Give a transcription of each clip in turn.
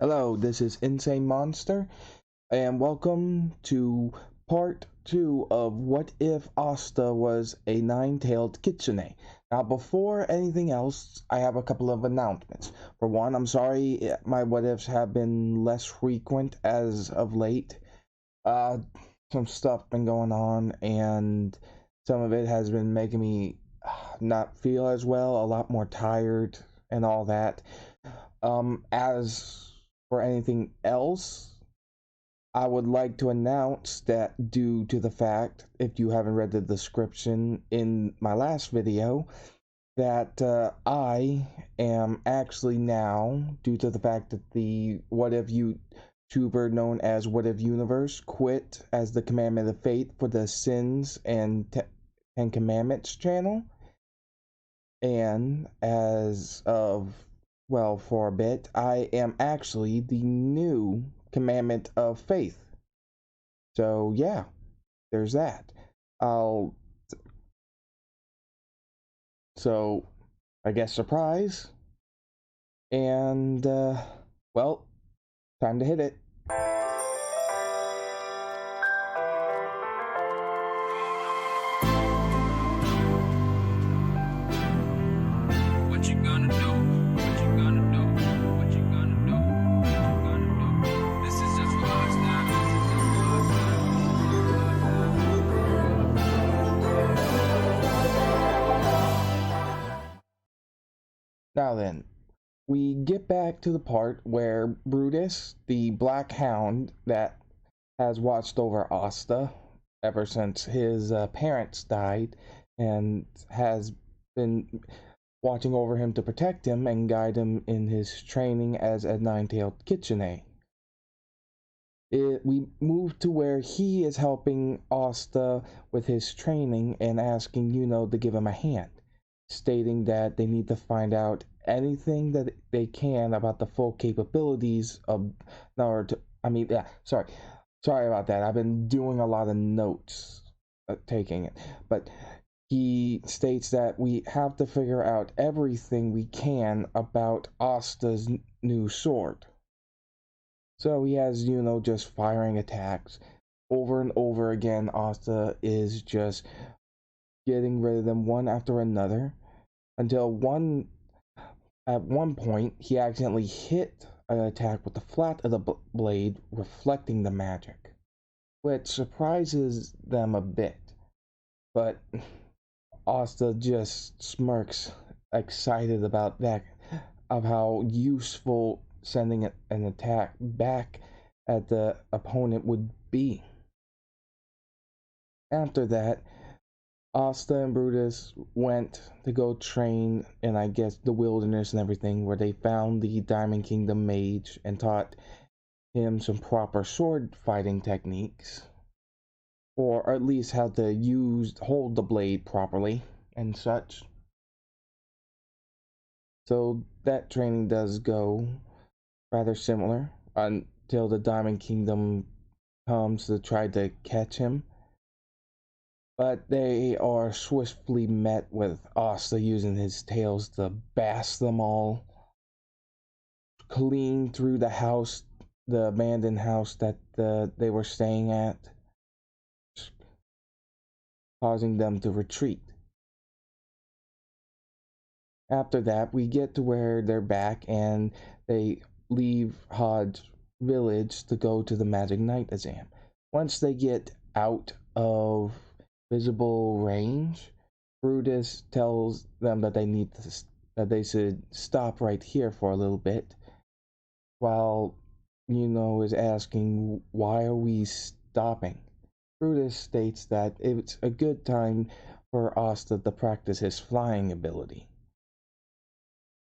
Hello, this is Insane Monster, and welcome to part 2 of What If Asta Was a Nine-Tailed Kitsune. Now, before anything else, I have a couple of announcements. For one, I'm sorry my what ifs have been less frequent as of late. Some stuff been going on, and some of it has been making me not feel as well, a lot more tired, and all that. As for anything else, I would like to announce that due to the fact, if you haven't read the description in my last video, that I am actually now, due to the fact that the What If YouTuber known as What If Universe quit as the Commandment of Faith for the Sins and Ten Commandments channel, and as of, well, for a bit, I am actually the new Commandment of Faith. So yeah, there's that. So I guess surprise. And well, time to hit it. Now then, we get back to the part where Brutus, the black hound that has watched over Asta ever since his parents died and has been watching over him to protect him and guide him in his training as a nine-tailed kitsune. We move to where he is helping Asta with his training and asking Yuno to give him a hand, stating that they need to find out anything that they can about the full capabilities of Naruto. Sorry about that. I've been doing a lot of notes, taking it, but he states that we have to figure out everything we can about Asta's new sword. So he has, just firing attacks over and over again. Asta is just getting rid of them one after another, until at one point he accidentally hit an attack with the flat of the blade, reflecting the magic, which surprises them a bit. But Asta just smirks, excited about that, of how useful sending an attack back at the opponent would be. After that, Asta and Brutus went to go train in, I guess, the wilderness and everything, where they found the Diamond Kingdom mage and taught him some proper sword fighting techniques, or at least how to hold the blade properly and such. So that training does go rather similar until the Diamond Kingdom comes to try to catch him. But they are swiftly met with Asta using his tails to bash them all clean through the house, the abandoned house that they were staying at, causing them to retreat. After that, we get to where they're back and they leave Hod's village to go to the Magic Night exam. Once they get out of visible range, Brutus tells them that they should stop right here for a little bit, while is asking, why are we stopping? Brutus states that it's a good time for Asta to practice his flying ability,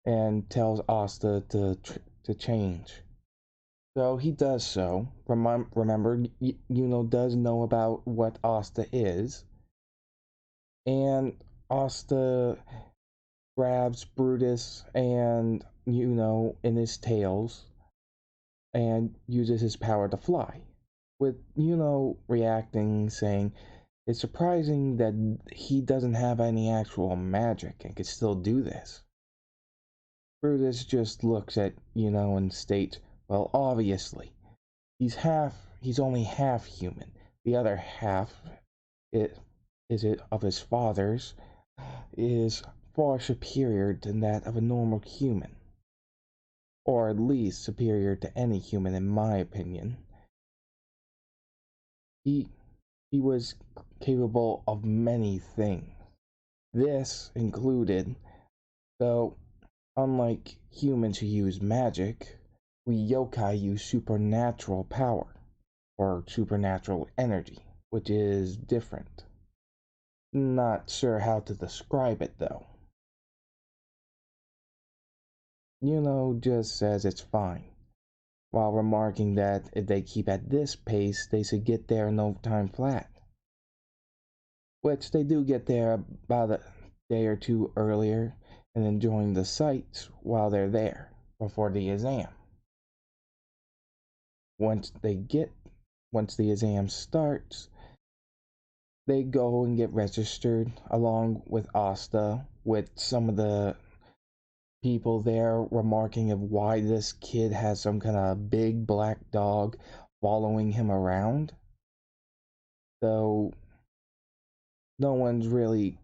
and tells Asta to change. So he does so. Remember, does know about what Asta is, and Asta grabs Brutus and in his tails and uses his power to fly, with reacting, saying it's surprising that he doesn't have any actual magic and could still do this. Brutus just looks at and states, Well, obviously, he's only half human. The other half, it it of his father's, is far superior than that of a normal human, or at least superior to any human in my opinion. He he was capable of many things. This included, though unlike humans who use magic, we yokai use supernatural power, or supernatural energy, which is different. Not sure how to describe it though. Just says it's fine, while remarking that if they keep at this pace, they should get there in no time flat. Which they do get there about a day or two earlier and enjoying the sights while they're there before the exam. Once the exam starts, they go and get registered along with Asta, with some of the people there remarking of why this kid has some kind of big black dog following him around. Though no one's really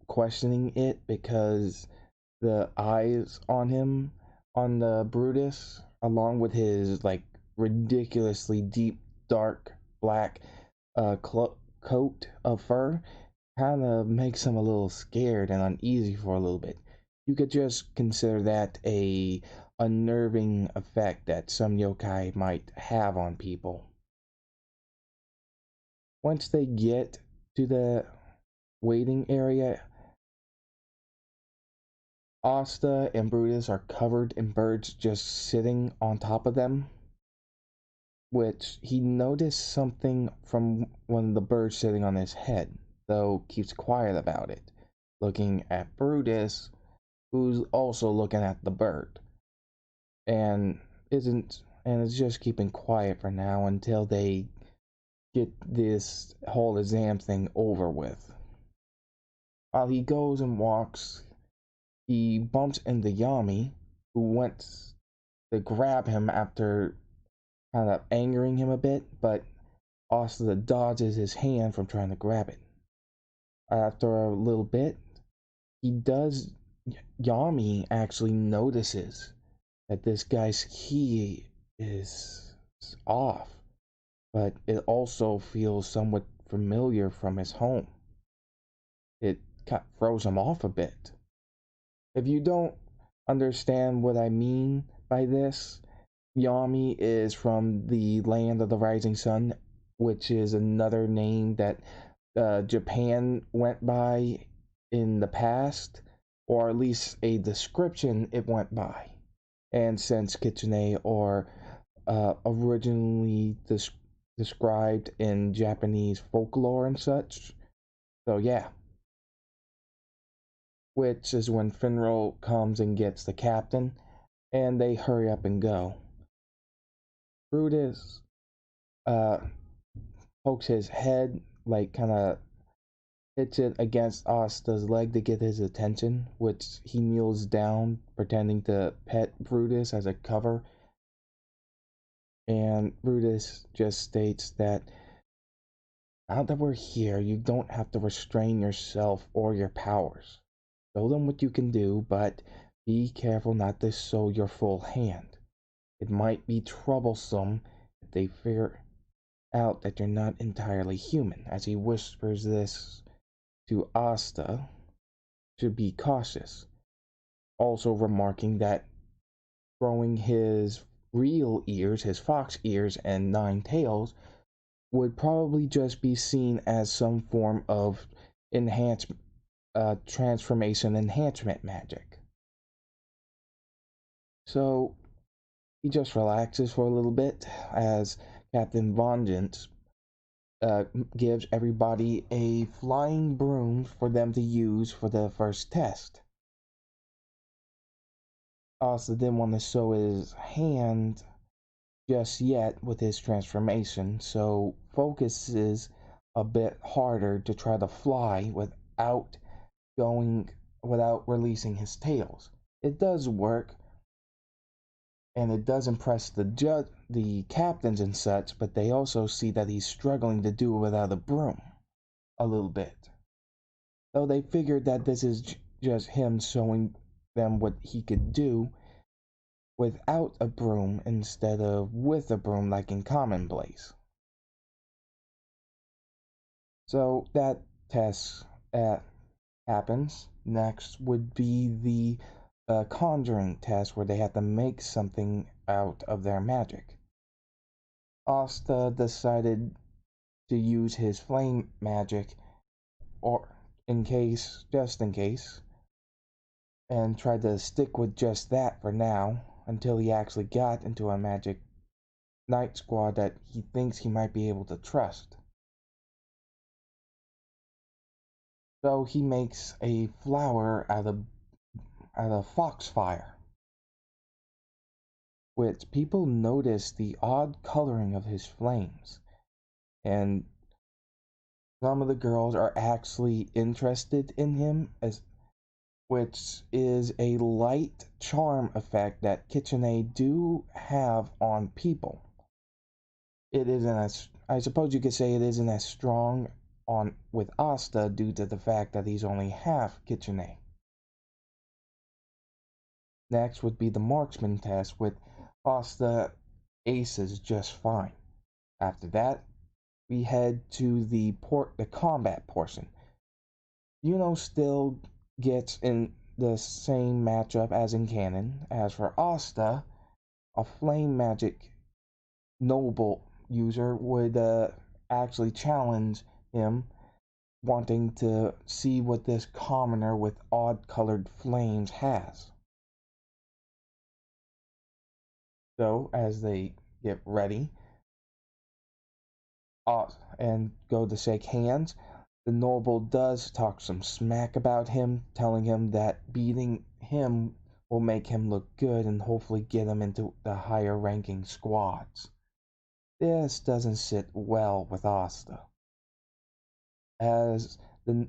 questioning it because the eyes on him, on the Brutus, along with his like ridiculously deep dark black coat of fur, kind of makes him a little scared and uneasy for a little bit. You could just consider that a unnerving effect that some yokai might have on people. Once they get to the waiting area, Asta and Brutus are covered in birds just sitting on top of them, which he noticed something from one of the birds sitting on his head, though keeps quiet about it, looking at Brutus, who's also looking at the bird, and is just keeping quiet for now until they get this whole exam thing over with. While he goes and walks, he bumps into Yami, who went to grab him after kind of angering him a bit, but Asta dodges his hand from trying to grab it. After a little bit, Yami actually notices that this guy's key is off, but it also feels somewhat familiar from his home. It throws him off a bit. If you don't understand what I mean by this, Yami is from the land of the rising sun, which is another name that Japan went by in the past, or at least a description it went by. And since kitsune are originally described in Japanese folklore and such, so yeah. Which is when Finral comes and gets the captain, and they hurry up and go. Brutus uh, pokes his head, like kind of hits it against Asta's leg to get his attention, which he kneels down, pretending to pet Brutus as a cover. And Brutus just states that now that we're here, you don't have to restrain yourself or your powers. Show them what you can do, but be careful not to show your full hand. It might be troublesome if they figure out that you're not entirely human. As he whispers this to Asta, to be cautious. Also remarking that growing his real ears, his fox ears and 9 tails, would probably just be seen as some form of enhanced transformation enhancement magic. So he just relaxes for a little bit as Captain Vengeance gives everybody a flying broom for them to use for the first test. Asta didn't want to show his hand just yet with his transformation, so focuses a bit harder to try to fly without releasing his tails. It does work, and it does impress the captains and such, but they also see that he's struggling to do it without a broom a little bit. So they figured that this is just him showing them what he could do without a broom instead of with a broom like in Commonplace. So that test happens. Next would be the Conjuring Test, where they have to make something out of their magic. Asta decided to use his flame magic, or just in case, and tried to stick with just that for now until he actually got into a magic night squad that he thinks he might be able to trust. So he makes a flower out of foxfire, which people notice the odd coloring of his flames, and some of the girls are actually interested in him, as which is a light charm effect that kitsune do have on people. It isn't as, I suppose you could say it isn't as strong on with Asta due to the fact that he's only half kitsune. Next would be the Marksman Test, with Asta aces just fine. After that, we head to the combat portion. Still gets in the same matchup as in canon. As for Asta, a flame magic noble user would actually challenge him, wanting to see what this commoner with odd colored flames has. So, as they get ready and go to shake hands, the noble does talk some smack about him, telling him that beating him will make him look good and hopefully get him into the higher ranking squads. This doesn't sit well with Asta. As the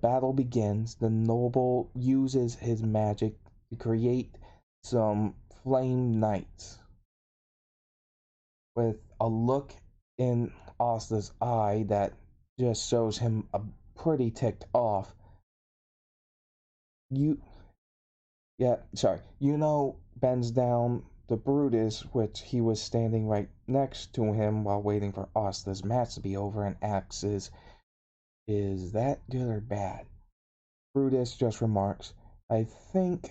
battle begins, the noble uses his magic to create some flame knights. With a look in Asta's eye that just shows him a pretty ticked off. You, yeah, sorry. Bends down to Brutus, which he was standing right next to him while waiting for Asta's match to be over, and asks, is that good or bad? Brutus just remarks, I think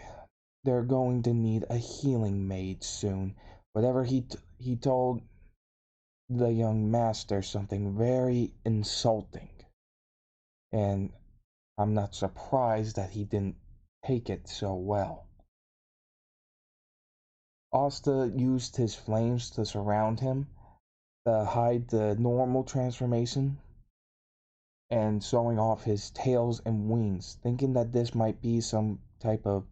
they're going to need a healing maid soon. Whatever he told the young master something very insulting, and I'm not surprised that he didn't take it so well. Asta used his flames to surround him, to hide the normal transformation, and showing off his tails and wings, thinking that this might be some type of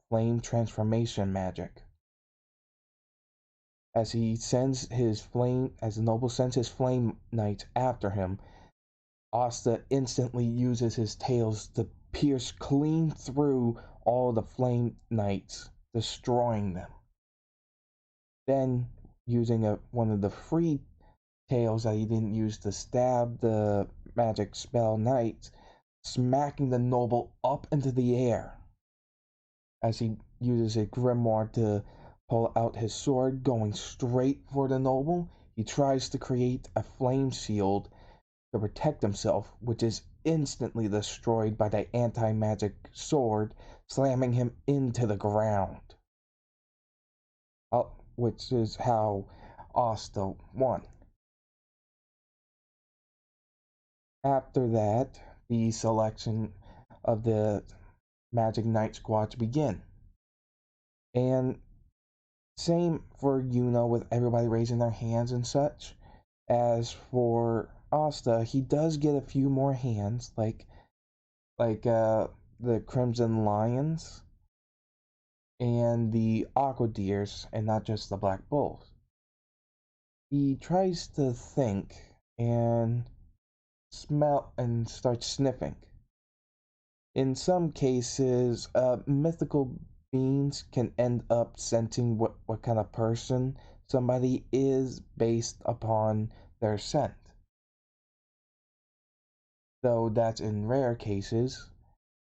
flame transformation magic. As the noble sends his flame knights after him, Asta instantly uses his tails to pierce clean through all the flame knights, destroying them. Then, using one of the free tails that he didn't use to stab the magic spell knights, smacking the noble up into the air. As he uses a grimoire to pull out his sword, going straight for the noble, he tries to create a flame shield to protect himself, which is instantly destroyed by the anti-magic sword, slamming him into the ground. Which is how Asta won. After that, the selection of the Magic Knight squads begin. And same for with everybody raising their hands and such. As for Asta, he does get a few more hands, like the Crimson Lions and the Aqua Deers, and not just the Black Bulls. He tries to think and smell and starts sniffing. In some cases, mythical beings can end up sensing what kind of person somebody is based upon their scent. Though that's in rare cases,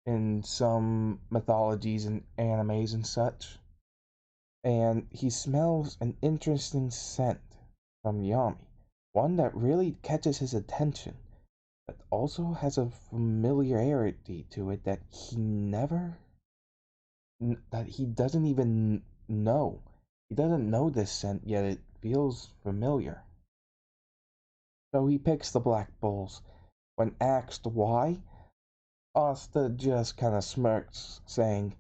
in some mythologies and animes and such. And he smells an interesting scent from Yami, one that really catches his attention, but also has a familiarity to it that he doesn't even know. He doesn't know this scent, yet it feels familiar. So he picks the black bulls. When asked why, Asta just kind of smirks, saying,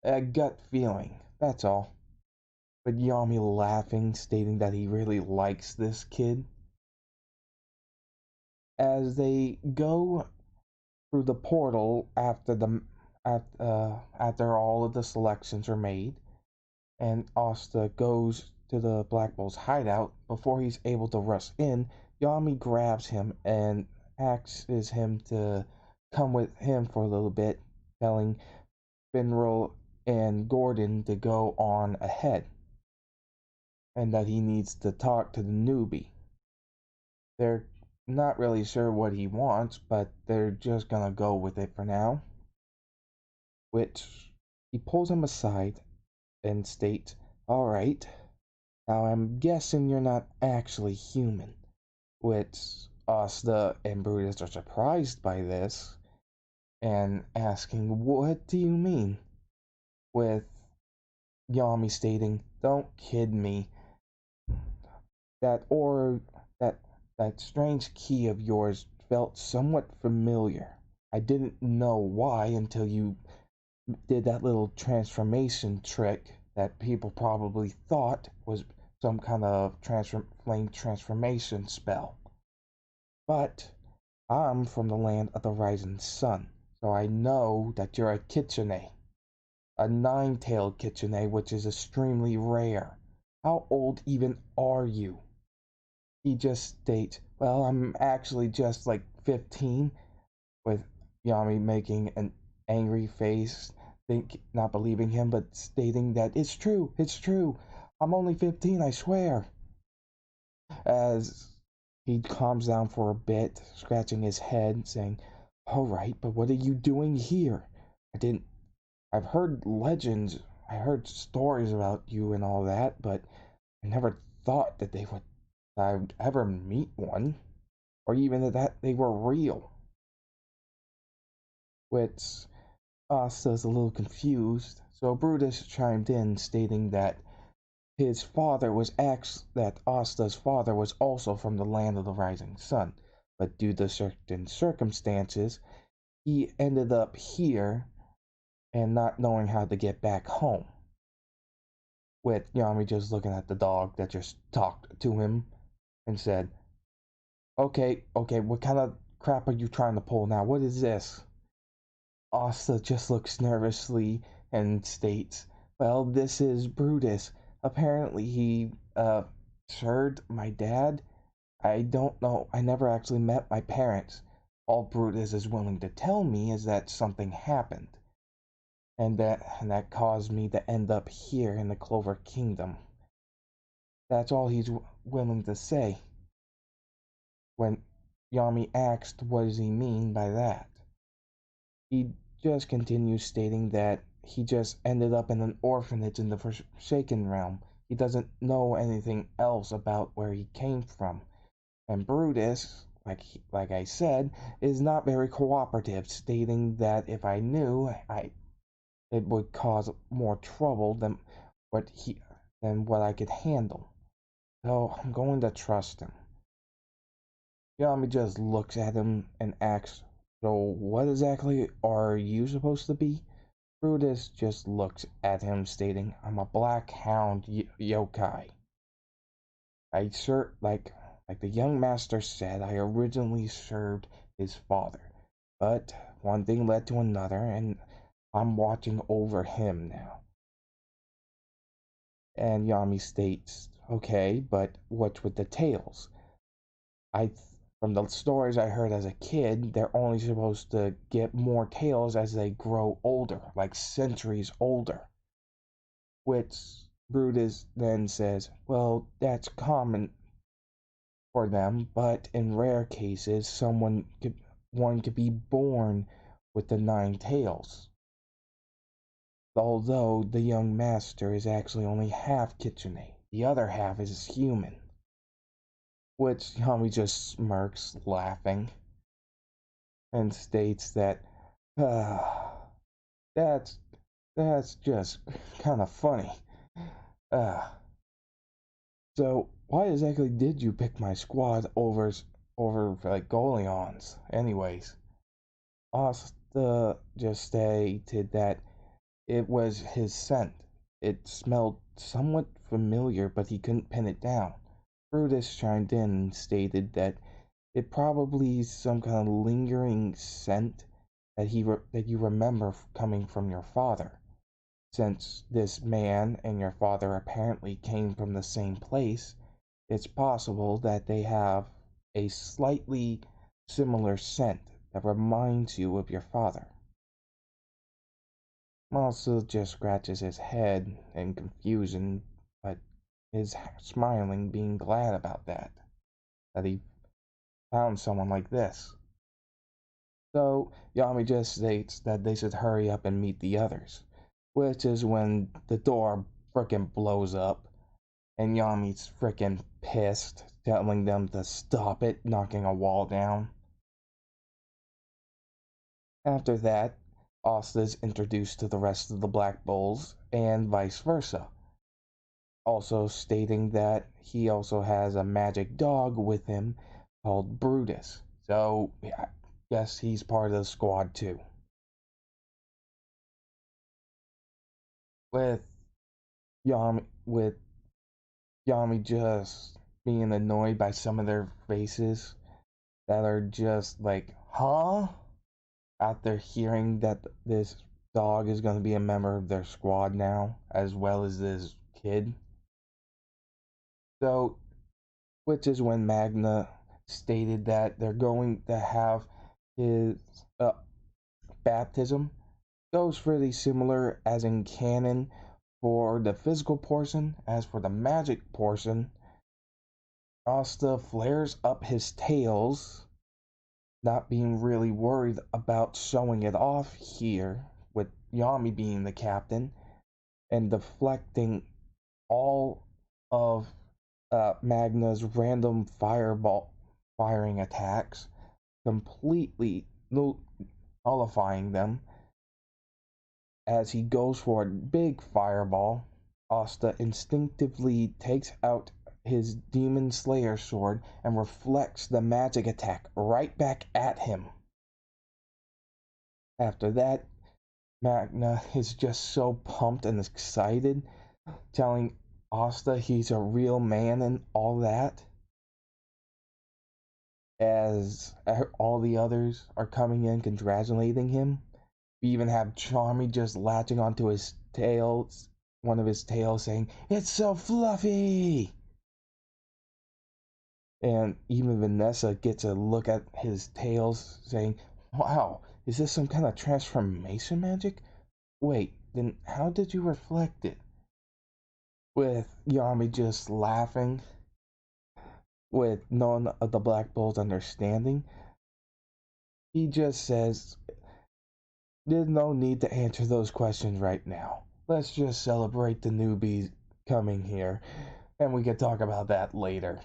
"A gut feeling, that's all." But Yami laughing, stating that he really likes this kid. As they go through the portal after all of the selections are made, and Asta goes to the Black Bull's hideout, before he's able to rush in, Yami grabs him and asks him to come with him for a little bit, telling Finral and Gordon to go on ahead, and that he needs to talk to the newbie. They're not really sure what he wants, but they're just gonna go with it for now. Which he pulls him aside and states, "Alright, now I'm guessing you're not actually human." Which Asta and Brutus are surprised by this and asking, "What do you mean?" With Yami stating, "Don't kid me. That or that that strange key of yours felt somewhat familiar. I didn't know why until you did that little transformation trick that people probably thought was some kind of flame transformation spell. But I'm from the land of the rising sun, so I know that you're a kitsune, a nine-tailed kitsune, which is extremely rare. How old even are you?" He just states, "Well, I'm actually just like 15," with Yami making an angry face, not believing him, but stating that it's true, I'm only 15, I swear. As he calms down for a bit, scratching his head, saying, "All right, but what are you doing here? I didn't, I've heard legends, I heard stories about you and all that, but I never thought that I'd ever meet one, or even that they were real." Which Asta's a little confused, so Brutus chimed in, stating that that Asta's father was also from the land of the rising sun, but due to certain circumstances, he ended up here and not knowing how to get back home. With Yami just looking at the dog that just talked to him and said, okay, what kind of crap are you trying to pull now? What is this?" Asta just looks nervously and states, "Well, this is Brutus. Apparently, he served my dad. I don't know. I never actually met my parents. All Brutus is willing to tell me is that something happened, and that caused me to end up here in the Clover Kingdom. That's all he's willing to say." When Yami asked what does he mean by that, he just continues stating that he just ended up in an orphanage in the Forsaken Realm. He doesn't know anything else about where he came from. And Brutus, like I said, is not very cooperative, stating that if I knew, it would cause more trouble what he than what I could handle. So I'm going to trust him. Yami just looks at him and asks, "So what exactly are you supposed to be?" Brutus just looks at him, stating, "I'm a black hound yokai. I like the young master said, I originally served his father. But one thing led to another, and I'm watching over him now." And Yami states, "Okay, but what's with the tails? I From the stories I heard as a kid, they're only supposed to get more tails as they grow older, like centuries older. Which Brutus then says, well, that's common for them, but in rare cases, one could be born with the 9 tails. Although the young master is actually only half kitsune, the other half is human. Which Yami just smirks, laughing, and states that, that's just kind of funny. Uh, so why exactly did you pick my squad over like Goleons? Anyways, Asta just stated that it was his scent. It smelled somewhat familiar, but he couldn't pin it down. Brutus chimed in and stated that it probably is some kind of lingering scent that that you remember coming from your father. Since this man and your father apparently came from the same place, it's possible that they have a slightly similar scent that reminds you of your father. Also just scratches his head in confusion, but is smiling, being glad about that he found someone like this. So Yami just states that they should hurry up and meet the others, which is when the door frickin' blows up, and Yami's frickin' pissed, telling them to stop it, knocking a wall down. After that, Asta is introduced to the rest of the Black Bulls, and vice versa, also stating that he also has a magic dog with him called Brutus. So, yeah, yes, he's part of the squad too. With with Yami just being annoyed by some of their faces that are just like, huh? After hearing that this dog is going to be a member of their squad now, as well as this kid. So, which is when Magna stated that they're going to have his baptism. Goes pretty similar as in canon for the physical portion. As for the magic portion, Asta flares up his tails, not being really worried about showing it off here, with Yami being the captain, and deflecting all of Magna's random fireball firing attacks, completely nullifying them. As he goes for a big fireball, Asta instinctively takes out his Demon Slayer sword and reflects the magic attack right back at him. After that, Magna is just so pumped and excited, telling Asta he's a real man and all that. As all the others are coming in congratulating him, we even have Charmy just latching onto his tails, one of his tails, saying, "It's so fluffy!" And even Vanessa gets a look at his tails, saying, "Wow, is this some kind of transformation magic? Wait, then how did you reflect it?" With Yami just laughing, with none of the Black Bulls understanding. He just says, "There's no need to answer those questions right now. Let's just celebrate the newbies coming here, and we can talk about that later."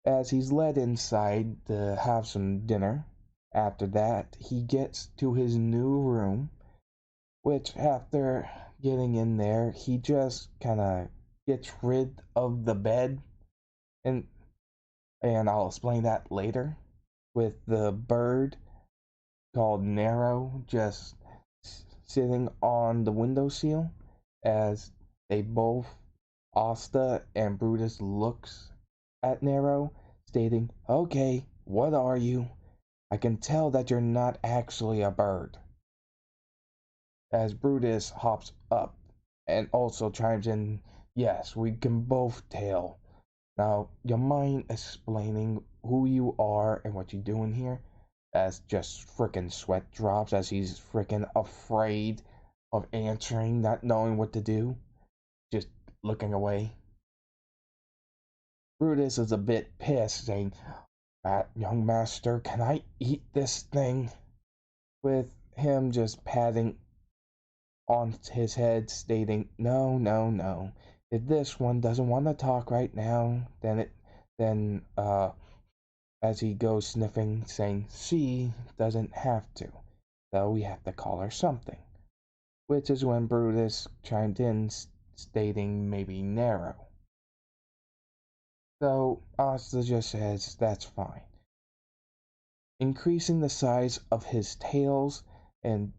As he's led inside to have some dinner, after that, he gets to his new room, which after getting in there, he just kind of gets rid of the bed, and I'll explain that later, with the bird called Nero just sitting on the windowsill as they both, Asta and Brutus, looks at Nero, stating, "Okay, what are you? I can tell that you're not actually a bird." As Brutus hops up and also chimes in, "Yes, we can both tell. Now, you mind explaining who you are and what you're doing here, as just freaking sweat drops as he's freaking afraid of answering, not knowing what to do, just looking away. Brutus is a bit pissed, saying, young master, can I eat this thing? With him just patting on his head, stating, no, no, no. If this one doesn't want to talk right now, then as he goes sniffing, saying, she doesn't have to, though we have to call her something. Which is when Brutus chimed in, stating maybe Nero. So Asta just says, that's fine. Increasing the size of his tails and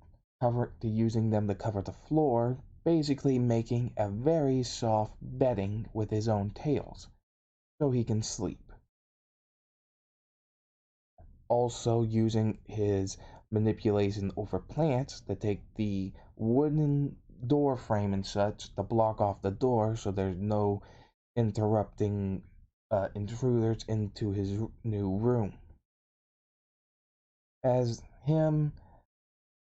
using them to cover the floor, basically making a very soft bedding with his own tails, so he can sleep. Also using his manipulation over plants to take the wooden door frame and such to block off the door so there's no interrupting intruders into his new room. As him,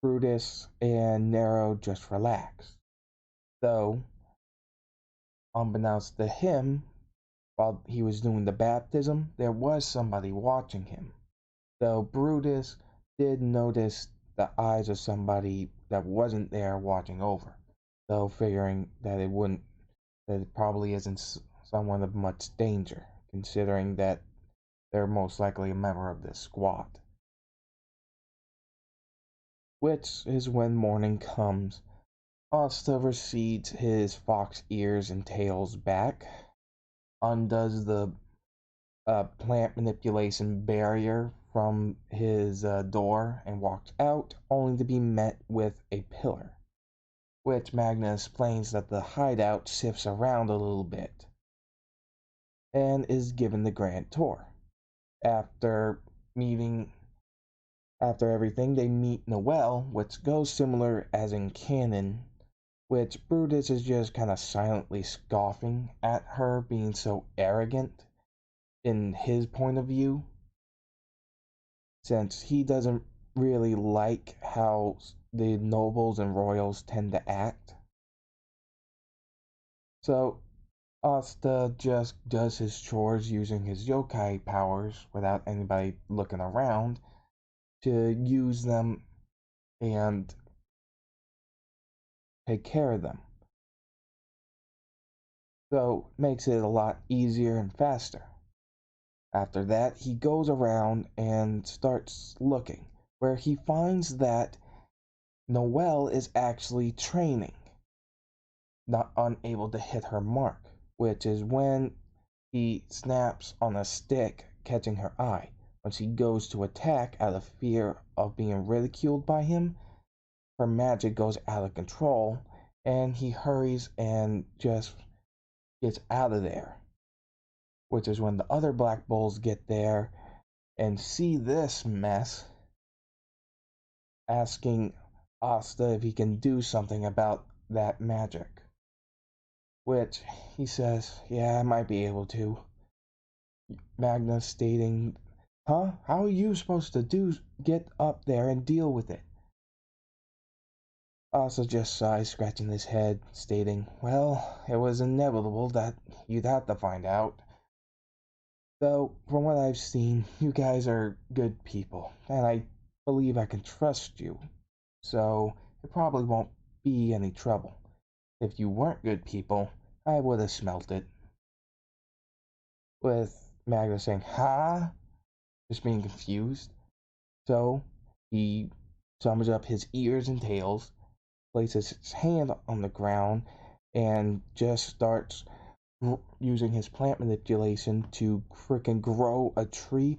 Brutus, and Nero just relax. Though, unbeknownst to him, while he was doing the baptism, there was somebody watching him. Though Brutus did notice the eyes of somebody that wasn't there watching over, though figuring that it probably isn't someone of much danger, considering that they're most likely a member of this squad. Which is when morning comes. Asta recedes his fox ears and tails back, undoes the plant manipulation barrier from his door, and walks out, only to be met with a pillar, which Magna explains that the hideout shifts around a little bit, and is given the grand tour. After meeting After everything, they meet Noelle, which goes similar as in canon, which Brutus is just kind of silently scoffing at her being so arrogant in his point of view, since he doesn't really like how the nobles and royals tend to act. So Asta just does his chores using his yokai powers without anybody looking around to use them and take care of them. So makes it a lot easier and faster. After that, he goes around and starts looking, where he finds that Noelle is actually training, not unable to hit her mark, which is when he snaps on a stick, catching her eye. When she goes to attack out of fear of being ridiculed by him, her magic goes out of control, and he hurries and just gets out of there. Which is when the other Black Bulls get there and see this mess, asking Asta if he can do something about that magic. Which he says, yeah, I might be able to. Magna stating, huh? How are you supposed to get up there and deal with it? Asta just sighs, scratching his head, stating, well, it was inevitable that you'd have to find out. Though, from what I've seen, you guys are good people, and I believe I can trust you, so it probably won't be any trouble. If you weren't good people, I would have smelt it. With Magna saying, huh? Just being confused. So, he summons up his ears and tails, places his hand on the ground, and just starts using his plant manipulation to freaking grow a tree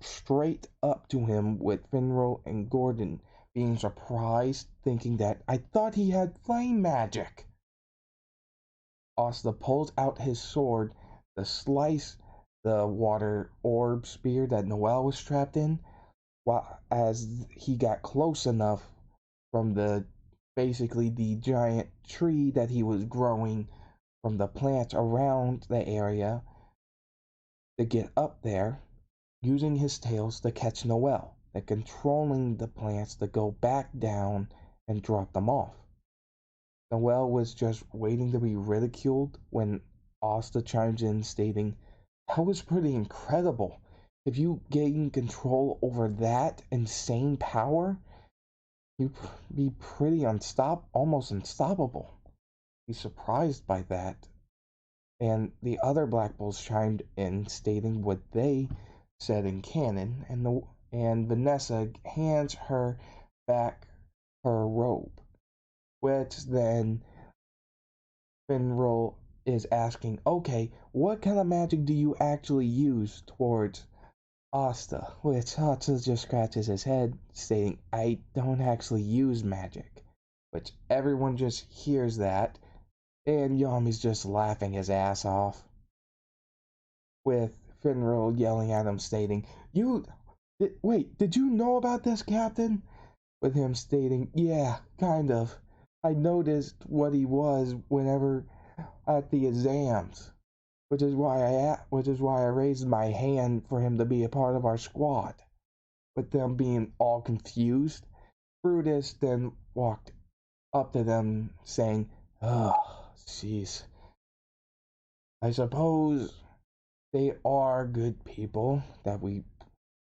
straight up to him, with Finro and Gordon being surprised, thinking that I thought he had flame magic. Asta pulls out his sword to slice the water orb spear that Noelle was trapped in, while as he got close enough from basically the giant tree that he was growing from the plants around the area to get up there. using his tails to catch Noel, and controlling the plants to go back down and drop them off. Noel was just waiting to be ridiculed when Asta chimes in, stating, "That was pretty incredible. If you gain control over that insane power, you'd be pretty almost unstoppable." He's surprised by that, and the other Black Bulls chimed in, stating what they said in canon, and Vanessa hands her back her robe, which then Finral is asking, "Okay, what kind of magic do you actually use towards Asta?" Which Hatsa just scratches his head, stating, "I don't actually use magic." Which everyone just hears that, and Yami's just laughing his ass off, with Finral yelling at him, stating, Wait, did you know about this, Captain?" With him stating, "Yeah, kind of. I noticed what he was whenever at the exams, which is why I raised my hand for him to be a part of our squad." With them being all confused, Brutus then walked up to them, saying, "Oh, jeez. I suppose they are good people that we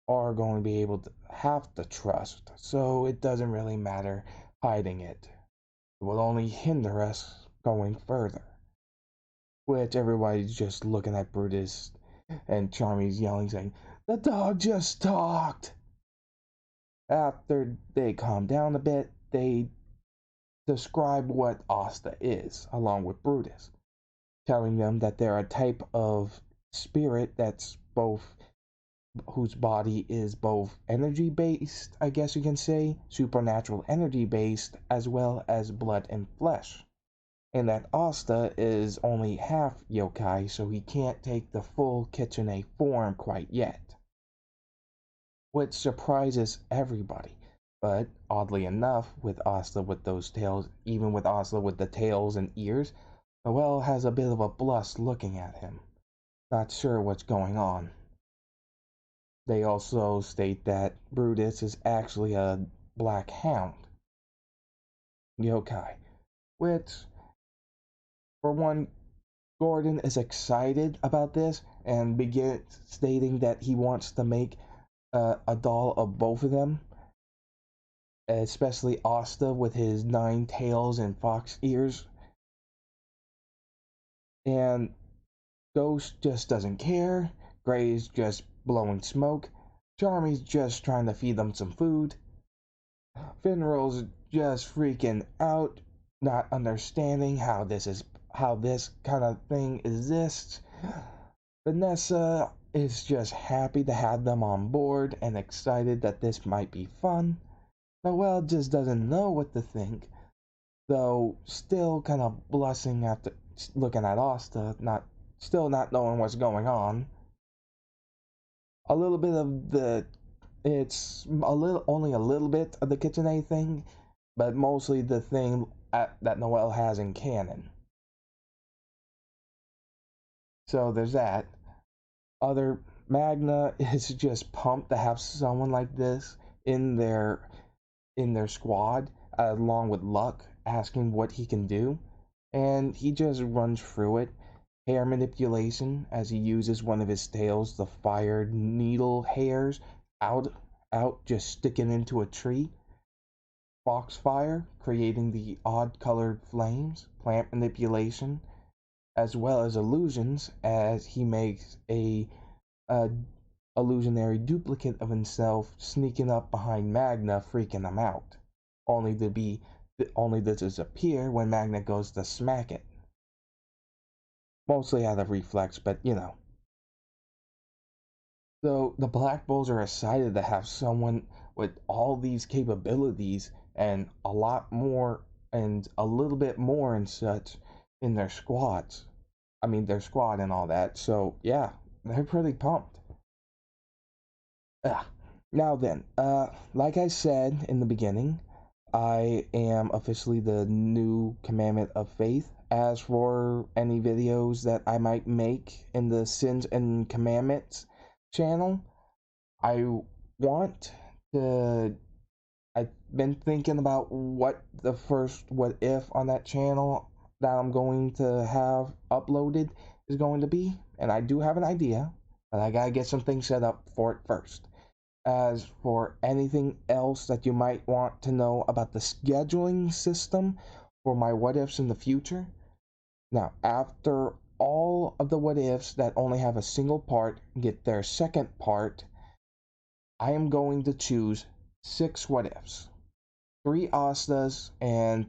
are going to be able to have to trust, so it doesn't really matter hiding it. It will only hinder us going further." Which everybody's just looking at Brutus, and Charmy's yelling, saying, "The dog just talked!" After they calm down a bit, they describe what Asta is, along with Brutus, telling them that they're a type of spirit that's both whose body is both energy based, I guess you can say, supernatural energy based, as well as blood and flesh. And that Asta is only half yokai, so he can't take the full kitsune form quite yet. Which surprises everybody. But oddly enough, with Asta with those tails, even with Asta with the tails and ears, Noel has a bit of a blush looking at him, not sure what's going on. They also state that Brutus is actually a black hound yokai, which, for one, Gordon is excited about this and begins stating that he wants to make a doll of both of them, especially Asta with his 9 tails and fox ears. And Ghost just doesn't care. Gray's just blowing smoke. Charmy's just trying to feed them some food. Finral's just freaking out, not understanding how this kind of thing exists. Vanessa is just happy to have them on board and excited that this might be fun. Noel just doesn't know what to think, though still kind of blushing after looking at Asta, still not knowing what's going on. A little bit of the it's a little only a little bit of the kitsune thing, but mostly the thing that Noel has in canon. So there's that. Other Magna is just pumped to have someone like this in their squad, along with Luck, asking what he can do, and he just runs through it. Hair manipulation, as he uses one of his tails to fire needle hairs out, just sticking into a tree. Foxfire, creating the odd colored flames. Plant manipulation, as well as illusions, as he makes a illusionary duplicate of himself sneaking up behind Magna, freaking him out, only to disappear when Magna goes to smack it. Mostly out of reflex, but you know. So the Black Bulls are excited to have someone with all these capabilities and a lot more and a little bit more and such in their squads. I mean, their squad and all that. So yeah, they're pretty pumped. Now then, like I said in the beginning, I am officially the new Commandment of Faith. As for any videos that I might make in the Sins and Commandments channel, I want to. I've been thinking about what the first what if on that channel that I'm going to have uploaded is going to be, and I do have an idea, but I gotta get some things set up for it first. As for anything else that you might want to know about the scheduling system for my what ifs in the future, now after all of the what ifs that only have a single part get their second part, I am going to choose 6 what ifs, 3 astas and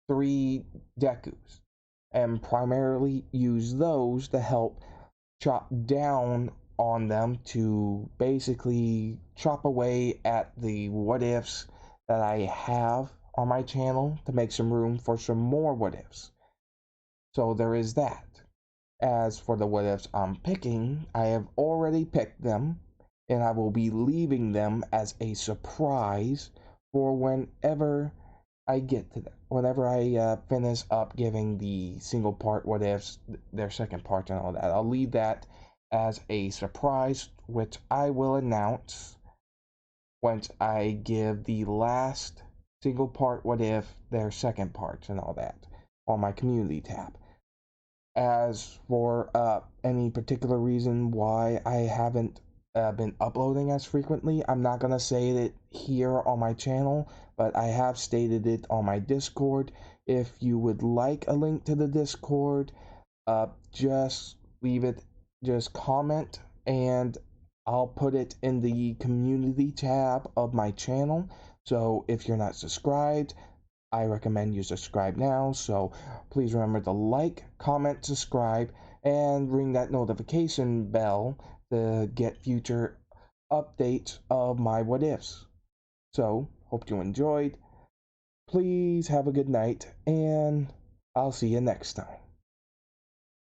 3 dekus, and primarily use those to help chop down on them to basically chop away at the what ifs that I have on my channel to make some room for some more what ifs. So there is that. As for the what ifs I'm picking, I have already picked them, and I will be leaving them as a surprise for whenever I get to them. Whenever I finish up giving the single part what ifs, their second part, and all that, I'll leave that as a surprise, which I will announce once I give the last single part what if, their second parts, and all that on my community tab. As for any particular reason why I haven't been uploading as frequently, I'm not going to say it here on my channel, but I have stated it on my Discord. If you would like a link to the Discord, just leave it, just comment, and I'll put it in the community tab of my channel. So if you're not subscribed, I recommend you subscribe now. So please remember to like, comment, subscribe, and ring that notification bell to get future updates of my what ifs. So hope you enjoyed. Please have a good night, and I'll see you next time.